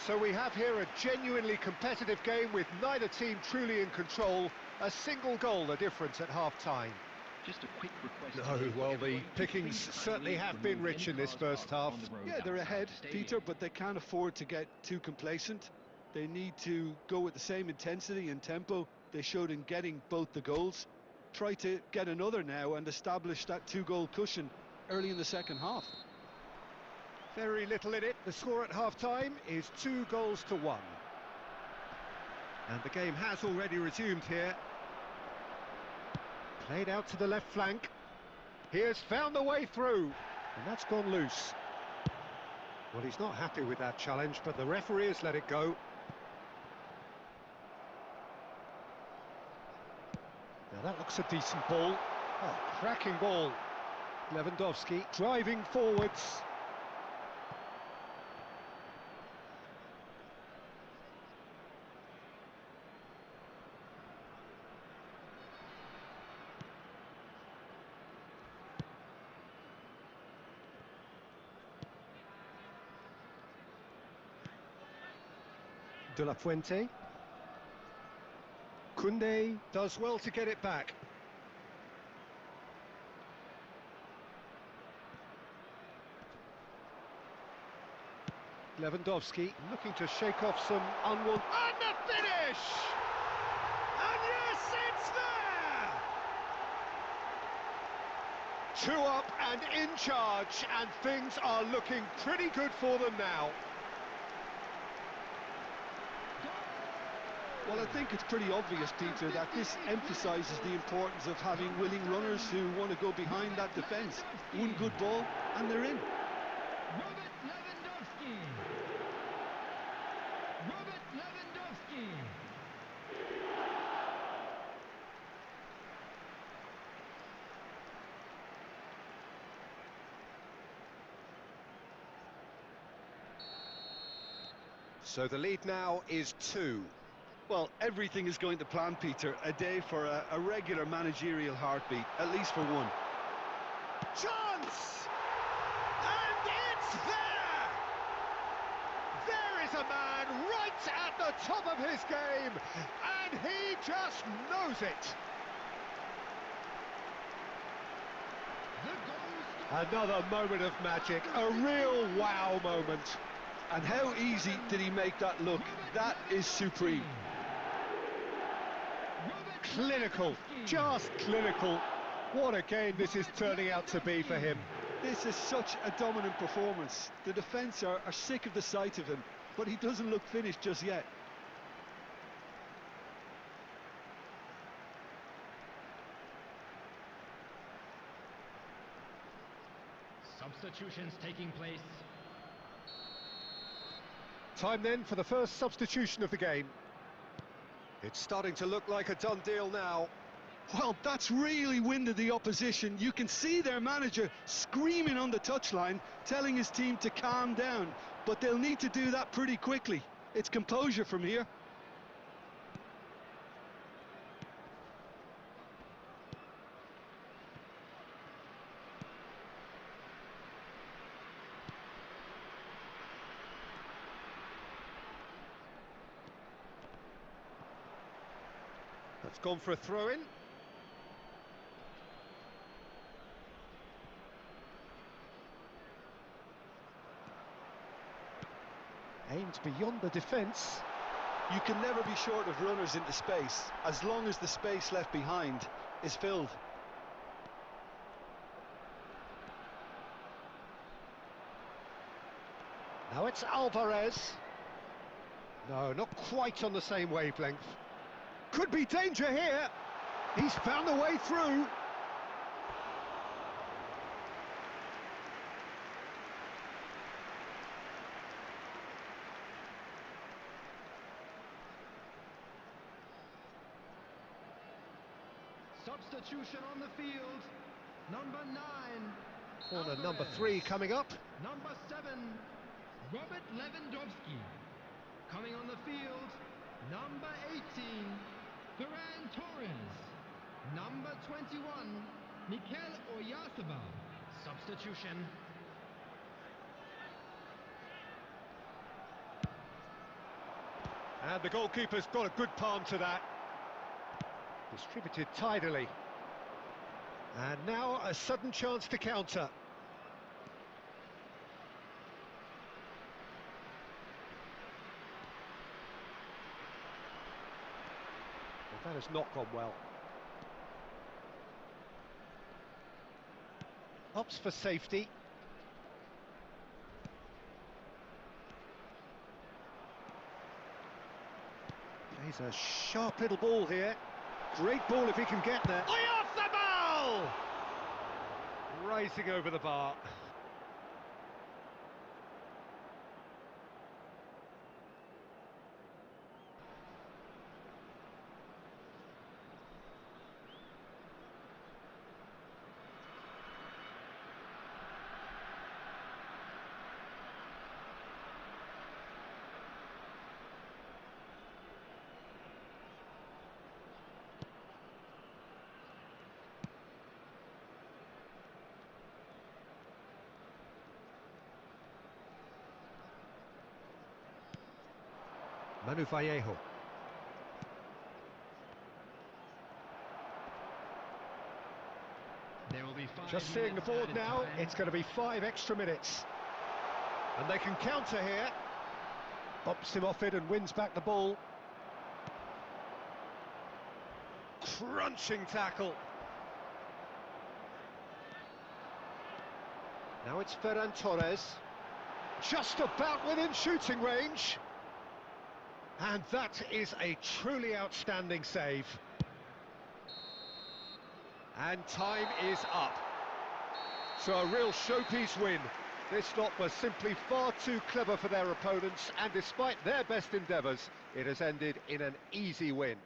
So we have here a genuinely competitive game with neither team truly in control. A single goal the difference at half-time. Just a quick request. No, well, the pickings certainly have been rich in this first half. Yeah, they're ahead, Peter, but they can't afford to get too complacent. They need to go with the same intensity and tempo they showed in getting both the goals. Try to get another now and establish that 2-goal cushion early in the second half. Very little in it. The score at half-time is 2-1. And the game has already resumed here. Played out to the left flank. He has found the way through. And that's gone loose. Well, he's not happy with that challenge, but the referee has let it go. Now that looks a decent ball. Oh, cracking ball. Lewandowski driving forwards. De La Fuente. Koundé does well to get it back. Lewandowski looking to shake off some unwanted... And the finish! And yes, it's there! 2 up and in charge, and things are looking pretty good for them now. Well, I think it's pretty obvious, Peter, that this emphasises the importance of having willing runners who want to go behind that defence. One good ball, and they're in. Robert Lewandowski. Robert Lewandowski. So the lead now is 2. Well, everything is going to plan, Peter. A day for a regular managerial heartbeat, at least for one. Chance! And it's there! There is a man right at the top of his game, and he just knows it. Another moment of magic, a real wow moment. And how easy did he make that look? That is supreme. Clinical, just clinical. What a game this is turning out to be for him. This is such a dominant performance. The defence are sick of the sight of him, but he doesn't look finished just yet. Substitutions taking place. Time then for the first substitution of the game. It's starting to look like a done deal now. Well, that's really winded the opposition. You can see their manager screaming on the touchline, telling his team to calm down, but they'll need to do that pretty quickly. It's composure from here. That's gone for a throw-in. Aimed beyond the defence. You can never be short of runners into space, as long as the space left behind is filled. Now it's Alvarez. No, not quite on the same wavelength. Could be danger here. He's found a way through. Substitution on the field. Number 9. Corner Alvarez. number 3 coming up. Number 7. Robert Lewandowski. Coming on the field. Number 18. Ferran Torres. Number 21. Mikel Oyarzabal. Substitution. And the goalkeeper's got a good palm to that. Distributed tidily. And now a sudden chance to counter. Well, that has not gone well. Opts for safety. Plays a sharp little ball here. Great ball if he can get there. Oyarzabal! Rising over the bar. Manu Vallejo. There will be 5 Just seeing the minutes board added now, time. it's going to be 5 extra minutes. And they can counter here. Bops him off it and wins back the ball. Crunching tackle. Now it's Ferran Torres. Just about within shooting range. And that is a truly outstanding save. And time is up. So a real showpiece win. This lot was simply far too clever for their opponents, and despite their best endeavours, it has ended in an easy win.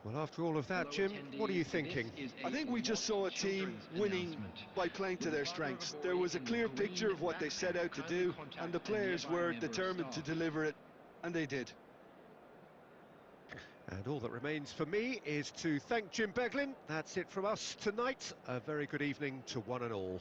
Well, after all of that, Jim, what are you thinking? I think we just saw a team winning by playing to their strengths. There was a clear picture of what they set out to do, and the players were determined to deliver it, and they did. And all that remains for me is to thank Jim Beglin. That's it from us tonight. A very good evening to one and all.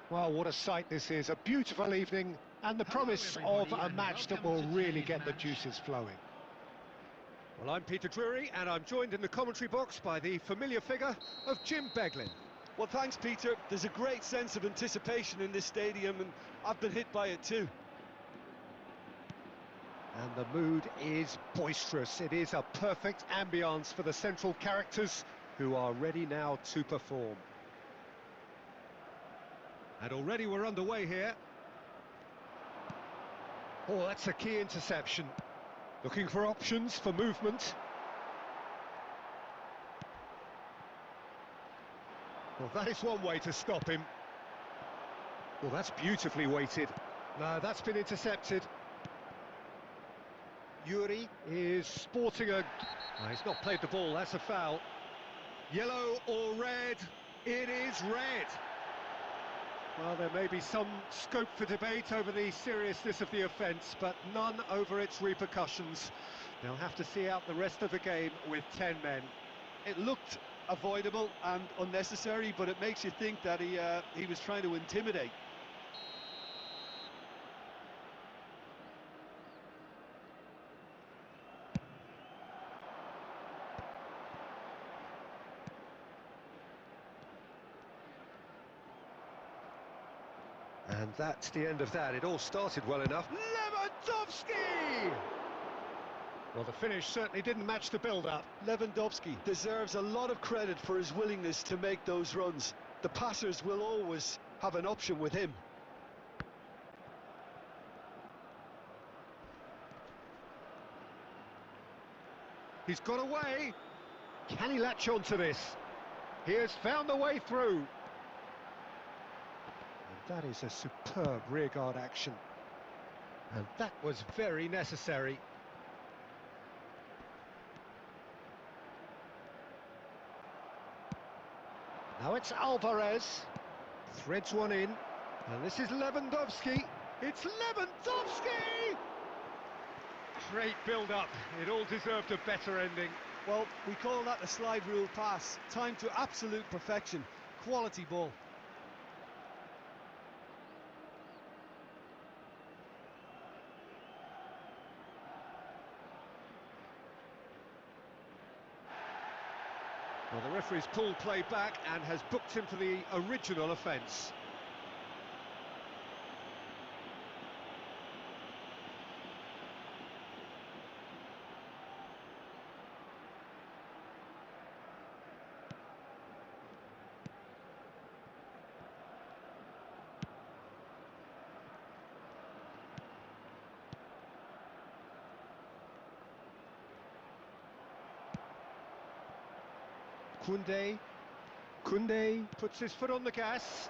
Well, what a sight this is. A beautiful evening and the promise of a match that will really get the juices flowing. Well, I'm Peter Drury, and I'm joined in the commentary box by the familiar figure of Jim Beglin. Well, thanks, Peter. There's a great sense of anticipation in this stadium, and I've been hit by it too. And the mood is boisterous. It is a perfect ambience for the central characters who are ready now to perform. And already we're underway here. Oh, that's a key interception. Looking for options for movement. Well, that is one way to stop him. Well, that's beautifully weighted. No, that's been intercepted. Yuri is sporting a... Oh, he's not played the ball, that's a foul. Yellow or red? It is red. Well, there may be some scope for debate over the seriousness of the offence, but none over its repercussions. They'll have to see out the rest of the game with 10 men. It looked avoidable and unnecessary, but it makes you think that he was trying to intimidate. And that's the end of that. It all started well enough. Lewandowski! Well, the finish certainly didn't match the build-up. Lewandowski deserves a lot of credit for his willingness to make those runs. The passers will always have an option with him. He's got away. Can he latch on to this? He has found a way through. And that is a superb rearguard action. And that was very necessary. Now it's Alvarez. Threads one in. And this is Lewandowski. It's Lewandowski! Great build-up. It all deserved a better ending. Well, we call that a slide rule pass. Time to absolute perfection. Quality ball. Well, the referee's pulled play back and has booked him for the original offence. Koundé puts his foot on the gas.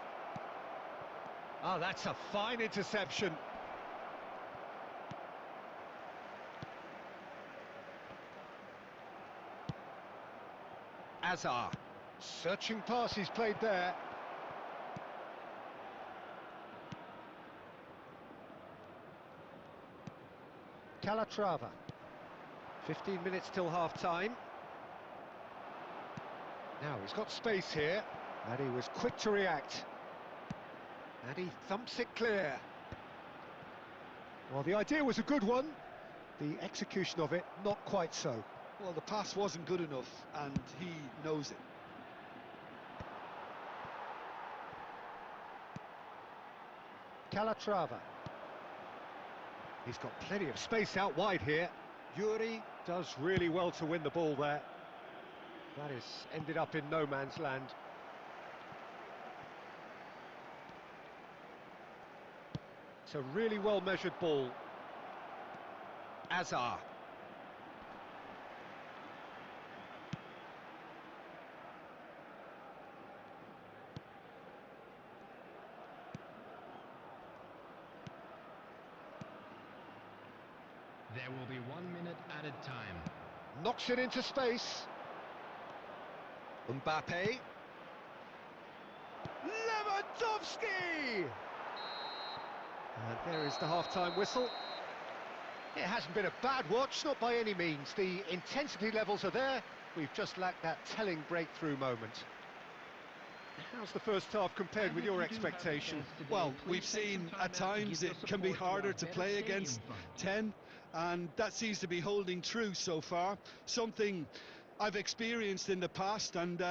Ah, that's a fine interception. Azar Searching pass he's played there. Calatrava. 15 minutes till half-time. Now he's got space here, and he was quick to react. And he thumps it clear. Well, the idea was a good one. The execution of it, not quite so. Well, the pass wasn't good enough, and he knows it. Calatrava. He's got plenty of space out wide here. Yuri does really well to win the ball there. That is ended up in no man's land. It's a really well-measured ball. Azar. There will be 1 minute added time. Knocks it into space. Mbappe. Lewandowski! And there is the half-time whistle. It hasn't been a bad watch, not by any means. The intensity levels are there. We've just lacked that telling breakthrough moment. How's the first half compared with your expectation? Well, we've seen at times it can be harder to play against 10, and that seems to be holding true so far. Something I've experienced in the past, and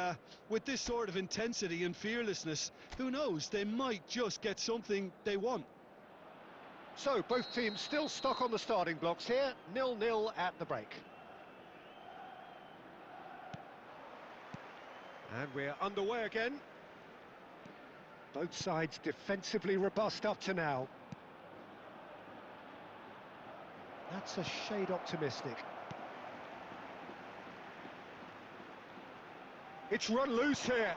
with this sort of intensity and fearlessness, who knows, they might just get something they want. So, both teams still stuck on the starting blocks here, 0-0 at the break. And we're underway again. Both sides defensively robust up to now. That's a shade optimistic. It's run loose here.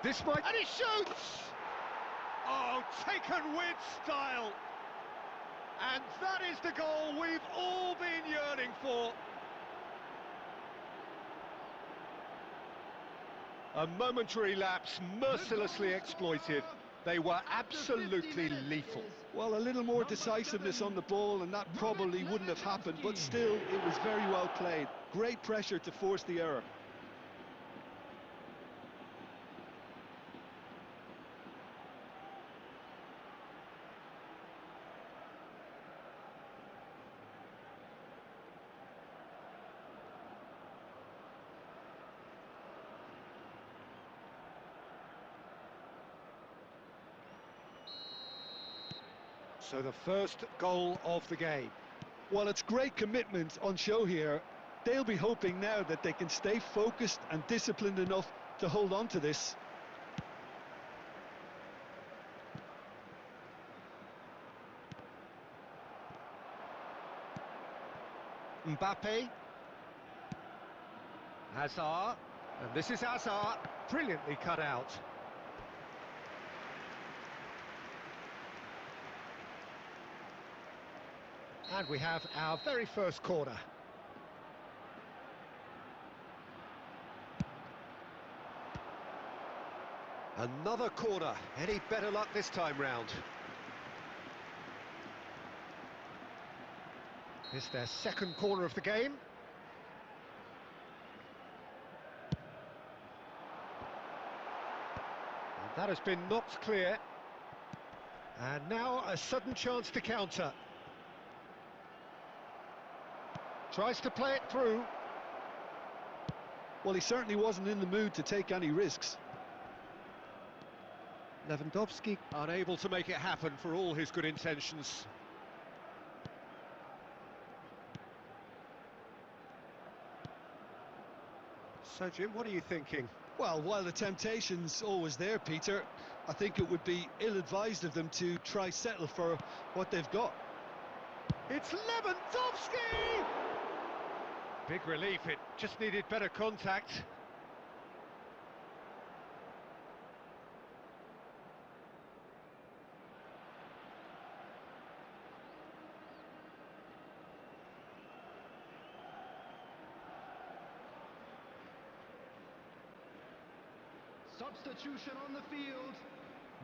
This might... And he shoots! Oh, taken with style. And that is the goal we've all been yearning for. A momentary lapse mercilessly exploited. They were absolutely lethal. Well, a little more decisiveness on the ball and that probably wouldn't have happened, but still, it was very well played. Great pressure to force the error. So the first goal of the game. Well, it's great commitment on show here. They'll be hoping now that they can stay focused and disciplined enough to hold on to this. Mbappe. Hazard. And this is Hazard. Brilliantly cut out. And we have our very first corner. Another corner. Any better luck this time round? It's their second corner of the game. And that has been knocked clear. And now a sudden chance to counter. Tries to play it through. Well, he certainly wasn't in the mood to take any risks. Lewandowski unable to make it happen for all his good intentions. So, Jim, what are you thinking? Well, while the temptation's always there, Peter, I think it would be ill-advised of them to try settle for what they've got. It's Lewandowski! Big relief, it just needed better contact. Substitution on the field.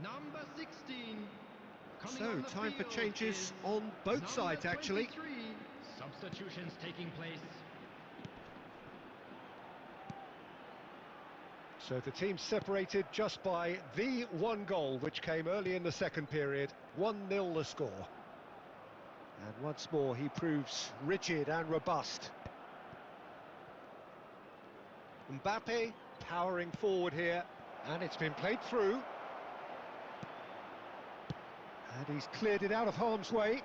Number 16. Coming So, on the time for field changes is on both number sides, actually. 23. Substitutions taking place. So the team separated just by the one goal, which came early in the second period. 1-0 the score. And once more, he proves rigid and robust. Mbappe powering forward here, and it's been played through. And he's cleared it out of harm's way.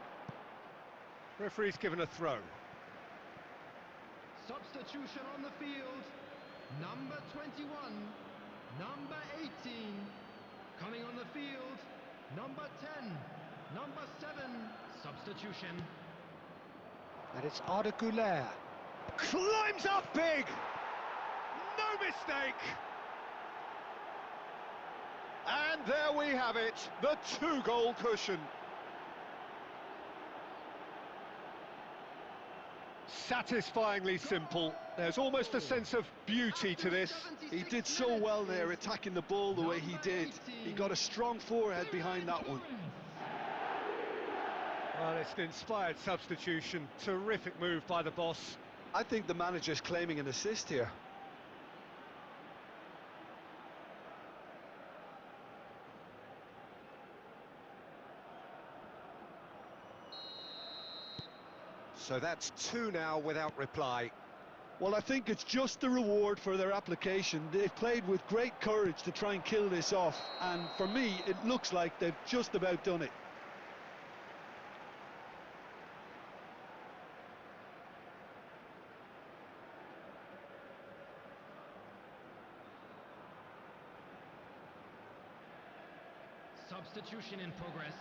Referee's given a throw. Substitution on the field. Number 21. Number 18. Coming on the field. Number 10. Number 7. Substitution. And it's Arda Güler. Climbs up big! No mistake! And there we have it, the 2-goal cushion. Satisfyingly simple. There's almost a sense of beauty to this. He did so well there, attacking the ball the way he did. He got a strong forehead behind that one. Well, it's an inspired substitution. Terrific move by the boss. I think the manager's claiming an assist here. So that's 2 now without reply. Well, I think it's just the reward for their application. They've played with great courage to try and kill this off, and for me, it looks like they've just about done it. Substitution in progress.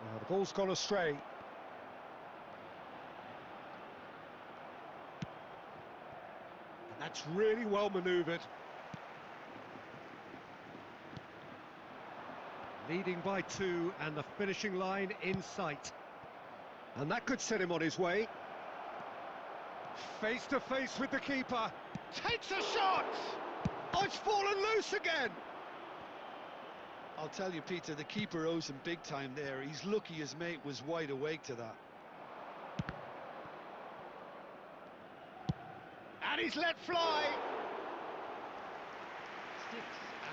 Well, the ball's gone astray. And that's really well manoeuvred. Leading by 2 and the finishing line in sight. And that could set him on his way. Face to face with the keeper. Takes a shot! Oh, it's fallen loose again! I'll tell you, Peter, the keeper owes him big time there. He's lucky his mate was wide awake to that. And he's let fly! 6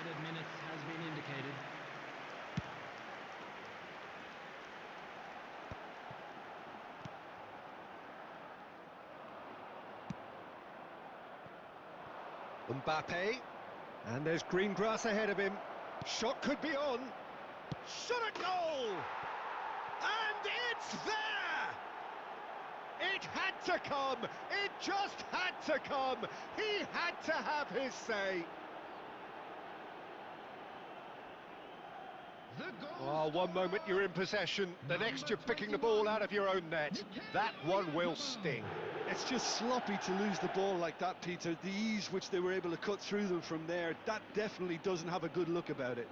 added minutes has been indicated. Mbappe, and there's green grass ahead of him. Shot could be on. Shot at goal! And it's there! It had to come! It just had to come! He had to have his say! Oh, one moment you're in possession, the next you're picking the ball out of your own net. That one will sting. It's just sloppy to lose the ball like that, Peter. The ease which they were able to cut through them from there, that definitely doesn't have a good look about it.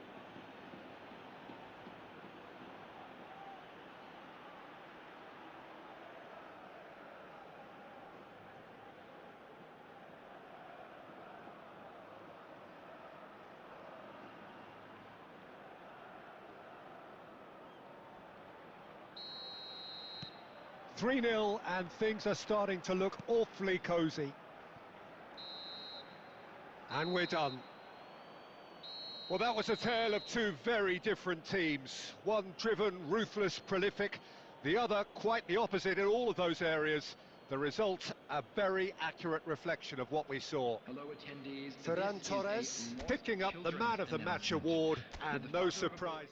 (3-0) and things are starting to look awfully cosy. And we're done. Well, that was a tale of 2 very different teams. One driven, ruthless, prolific. The other quite the opposite in all of those areas. The result, a very accurate reflection of what we saw. Hello attendees. Ferran This is Torres a picking up the Man of the Match announcement. award, With and the no father of surprise.